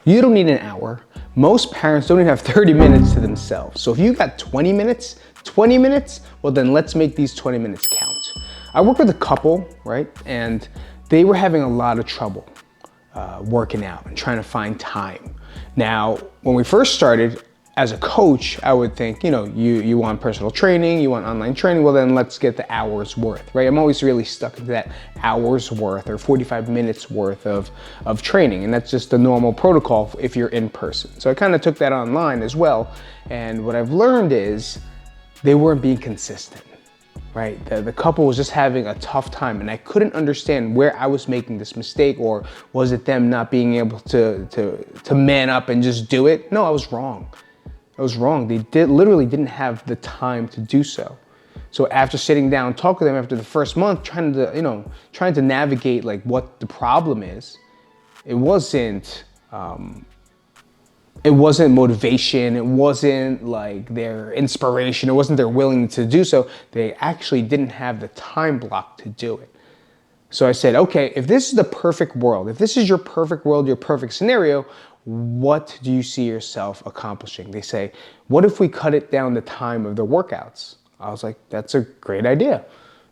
You don't need an hour. Most parents don't even have 30 minutes to themselves. So if you got 20 minutes, well then let's make these 20 minutes count. I work with a couple, right? And they were having a lot of trouble working out and trying to find time. Now, when we first started, as a coach, I would think, you want personal training, you want online training, well then let's get the hours worth, right? I'm always really stuck into that hours worth or 45 minutes worth of training. And that's just the normal protocol if you're in person. So I kind of took that online as well. And what I've learned is they weren't being consistent, right? The couple was just having a tough time and I couldn't understand where I was making this mistake, or was it them not being able to man up and just do it? No, I was wrong. I was wrong. They literally didn't have the time to do so. So after sitting down, talking to them after the first month, trying to navigate like what the problem is, it wasn't motivation. It wasn't like their inspiration. It wasn't their willingness to do so. They actually didn't have the time block to do it. So I said, okay, if this is the perfect world, if this is your perfect world, your perfect scenario, what do you see yourself accomplishing? They say, what if we cut it down the time of the workouts? I was like, that's a great idea.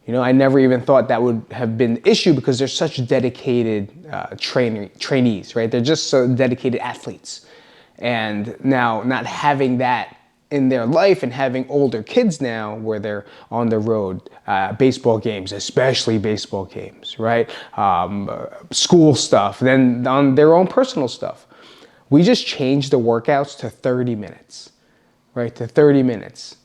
I never even thought that would have been the issue because they're such dedicated trainees, right? They're just so dedicated athletes. And now not having that in their life and having older kids now where they're on the road, baseball games, especially baseball games, right? School stuff, then on their own personal stuff. We just changed the workouts to 30 minutes, right? To 30 minutes.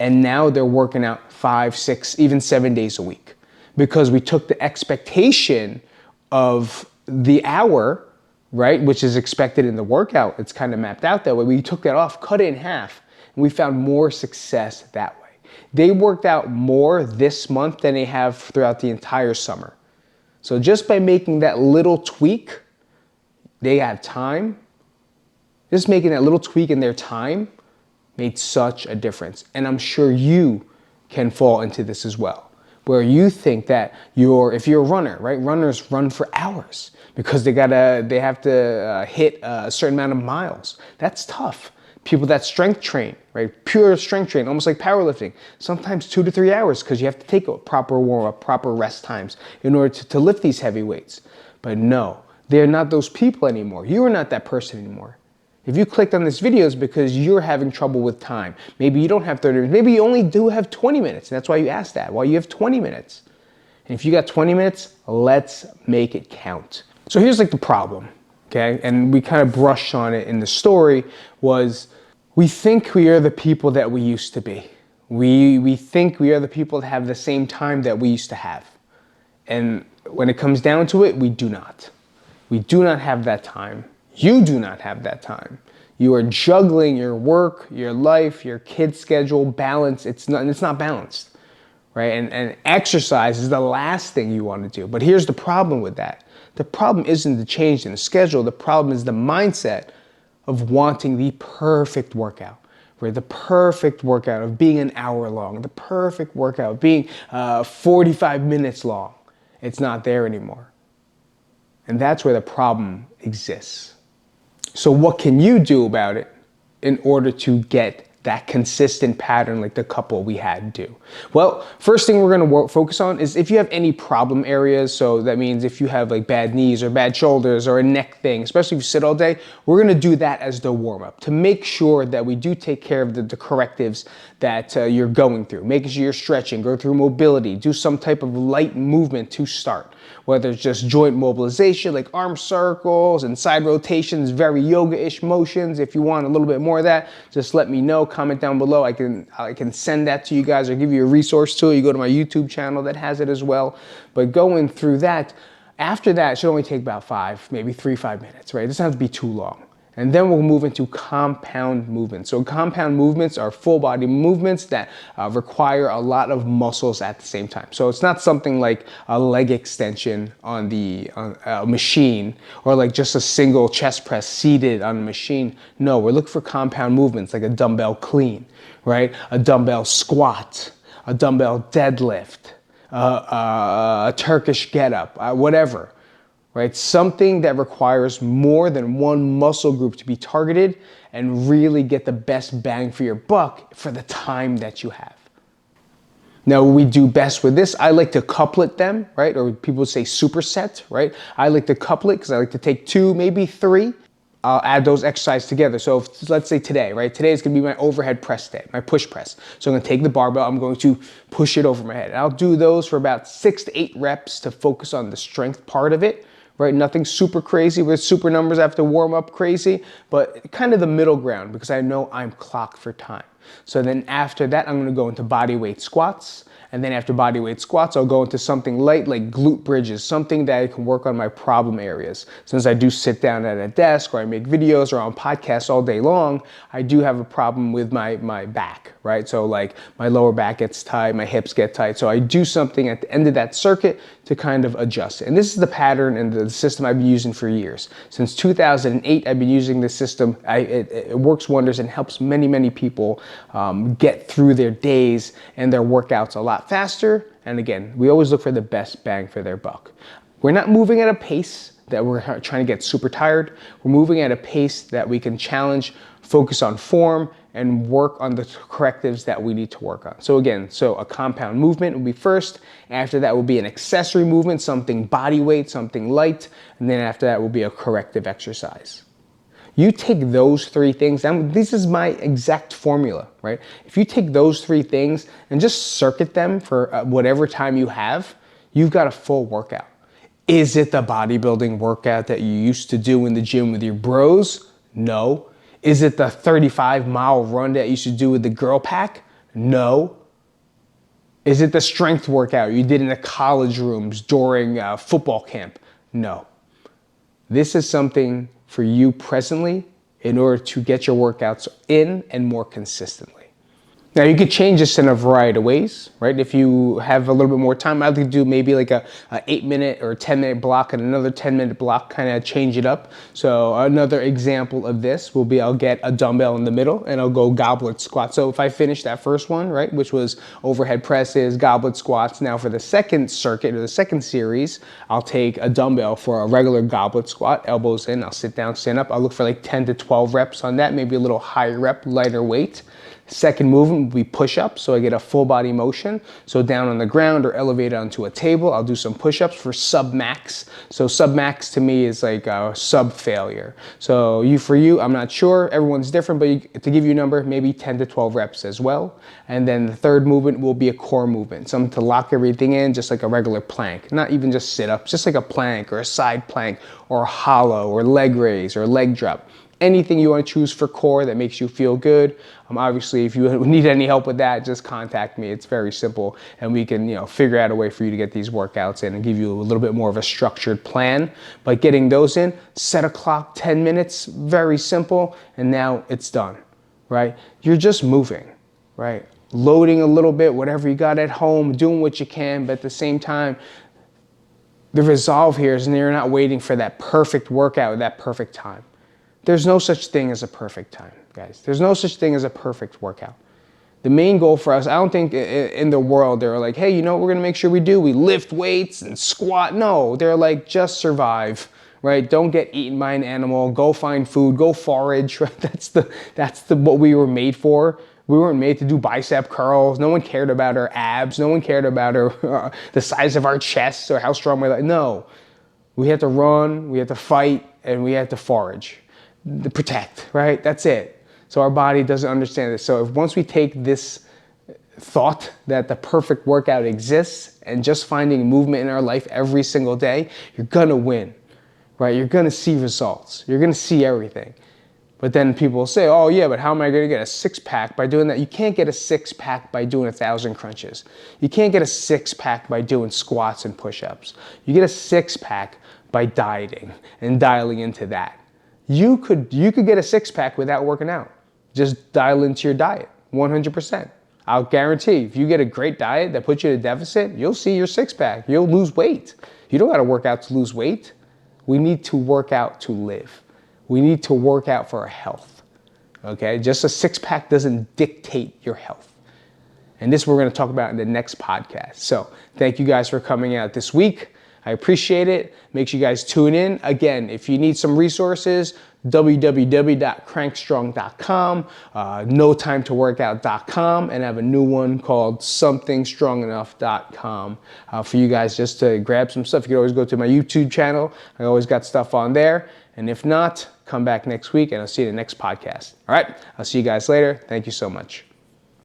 And now they're working out 5, 6, even 7 days a week because we took the expectation of the hour, right? Which is expected in the workout. It's kind of mapped out that way. We took that off, cut it in half, and we found more success that way. They worked out more this month than they have throughout the entire summer. So just by making that little tweak, they have time. Just making that little tweak in their time made such a difference. And I'm sure you can fall into this as well, where you think that if you're a runner, right? Runners run for hours because they have to hit a certain amount of miles. That's tough. People that strength train, right? Pure strength train, almost like powerlifting, sometimes 2 to 3 hours because you have to take a proper warm-up, proper rest times in order to lift these heavy weights. But no, they're not those people anymore. You are not that person anymore. If you clicked on this video, it's because you're having trouble with time. Maybe you don't have 30 minutes. Maybe you only do have 20 minutes. And that's why you asked that, why you have 20 minutes. And if you got 20 minutes, let's make it count. So here's like the problem, okay? And we kind of brushed on it in the story was we think we are the people that we used to be. We think we are the people that have the same time that we used to have. And when it comes down to it, we do not. We do not have that time. You do not have that time. You are juggling your work, your life, your kid schedule, balance. It's not balanced, right? And exercise is the last thing you want to do. But here's the problem with that. The problem isn't the change in the schedule. The problem is the mindset of wanting the perfect workout, right? The perfect workout of being an hour long, the perfect workout of being 45 minutes long. It's not there anymore. And that's where the problem exists. So what can you do about it in order to get that consistent pattern like the couple we had do? Well, first thing we're going to focus on is if you have any problem areas. So that means if you have like bad knees or bad shoulders or a neck thing, especially if you sit all day, we're going to do that as the warm up to make sure that we do take care of the correctives that you're going through, making sure you're stretching, go through mobility, do some type of light movement to start. Whether it's just joint mobilization, like arm circles and side rotations, very yoga-ish motions. If you want a little bit more of that, just let me know, comment down below. I can send that to you guys or give you a resource to it. You go to my YouTube channel that has it as well. But going through that, after that, it should only take about 5 minutes, right? It doesn't have to be too long. And then we'll move into compound movements. So compound movements are full body movements that require a lot of muscles at the same time. So it's not something like a leg extension on a machine or like just a single chest press seated on a machine. No, we're looking for compound movements like a dumbbell clean, right? A dumbbell squat, a dumbbell deadlift, a Turkish get up, whatever. right? Something that requires more than one muscle group to be targeted and really get the best bang for your buck for the time that you have. Now, what we do best with this, I like to couplet them, right? Or people say superset, right? I like to couplet because I like to take 2, maybe 3. I'll add those exercises together. So if, let's say today, right? Today is gonna be my overhead press day, my push press. So I'm gonna take the barbell, I'm going to push it over my head. And I'll do those for about 6 to 8 reps to focus on the strength part of it, right? Nothing super crazy with super numbers. I have to warm up crazy, but kind of the middle ground because I know I'm clocked for time. So then after that, I'm gonna go into body weight squats. And then after body weight squats, I'll go into something light like glute bridges, something that I can work on my problem areas. Since I do sit down at a desk or I make videos or on podcasts all day long, I do have a problem with my back, right? So like my lower back gets tight, my hips get tight. So I do something at the end of that circuit to kind of adjust it. And this is the pattern and the system I've been using for years. Since 2008, I've been using this system. It works wonders and helps many, many people get through their days and their workouts a lot faster. And again, we always look for the best bang for their buck. We're not moving at a pace that we're trying to get super tired. We're moving at a pace that we can challenge, focus on form, and work on the correctives that we need to work on. So again, a compound movement will be first. After that will be an accessory movement, something body weight, something light. And then after that will be a corrective exercise. You take those 3 things, and this is my exact formula, right? If you take those 3 things and just circuit them for whatever time you have, you've got a full workout. Is it the bodybuilding workout that you used to do in the gym with your bros? No. Is it the 35-mile run that you used to do with the girl pack? No. Is it the strength workout you did in the college rooms during football camp? No. This is something for you presently in order to get your workouts in and more consistently. Now you could change this in a variety of ways, right? If you have a little bit more time, I'd like to do maybe like a 8-minute or 10-minute block and another 10-minute block, kind of change it up. So another example of this will be I'll get a dumbbell in the middle and I'll go goblet squat. So if I finish that first one, right, which was overhead presses, goblet squats, now for the second circuit or the second series, I'll take a dumbbell for a regular goblet squat, elbows in, I'll sit down, stand up. I'll look for like 10 to 12 reps on that, maybe a little higher rep, lighter weight. Second movement will be push-ups, so I get a full body motion. So down on the ground or elevated onto a table, I'll do some push-ups for sub-max. So sub-max to me is like a sub-failure. So for you, I'm not sure, everyone's different, but to give you a number, maybe 10 to 12 reps as well. And then the third movement will be a core movement, something to lock everything in, just like a regular plank. Not even just sit-ups, just like a plank or a side plank or a hollow or leg raise or leg drop. Anything you want to choose for core that makes you feel good. Obviously, if you need any help with that, just contact me. It's very simple, and we can figure out a way for you to get these workouts in and give you a little bit more of a structured plan. But getting those in, set a clock, 10 minutes, very simple, and now it's done, right? You're just moving, right? Loading a little bit, whatever you got at home, doing what you can, but at the same time, the resolve here is you're not waiting for that perfect workout at that perfect time. There's no such thing as a perfect time, guys. There's no such thing as a perfect workout. The main goal for us, I don't think in the world they're like, hey, you know what we're gonna make sure we do? We lift weights and squat. No, they're like, just survive, right? Don't get eaten by an animal. Go find food. Go forage. Right? That's what we were made for. We weren't made to do bicep curls. No one cared about our abs. No one cared about the size of our chests or how strong we're. No, we had to run. We had to fight, and we had to forage. Protect, right? That's it. So our body doesn't understand this. So once we take this thought that the perfect workout exists and just finding movement in our life every single day, you're gonna win, right? You're gonna see results. You're gonna see everything. But then people will say, oh yeah, but how am I gonna get a 6-pack by doing that? You can't get a 6-pack by doing 1,000 crunches. You can't get a 6-pack by doing squats and push-ups. You get a 6-pack by dieting and dialing into that. You could get a 6-pack without working out. Just dial into your diet, 100%. I'll guarantee if you get a great diet that puts you in a deficit, you'll see your 6-pack. You'll lose weight. You don't gotta work out to lose weight. We need to work out to live. We need to work out for our health, okay? Just a 6-pack doesn't dictate your health. And this we're gonna talk about in the next podcast. So thank you guys for coming out this week. I appreciate it. Make sure you guys tune in. Again, if you need some resources, www.crankstrong.com, notimetoworkout.com, and I have a new one called somethingstrongenough.com for you guys just to grab some stuff. You can always go to my YouTube channel. I always got stuff on there. And if not, come back next week and I'll see you in the next podcast. All right, I'll see you guys later. Thank you so much.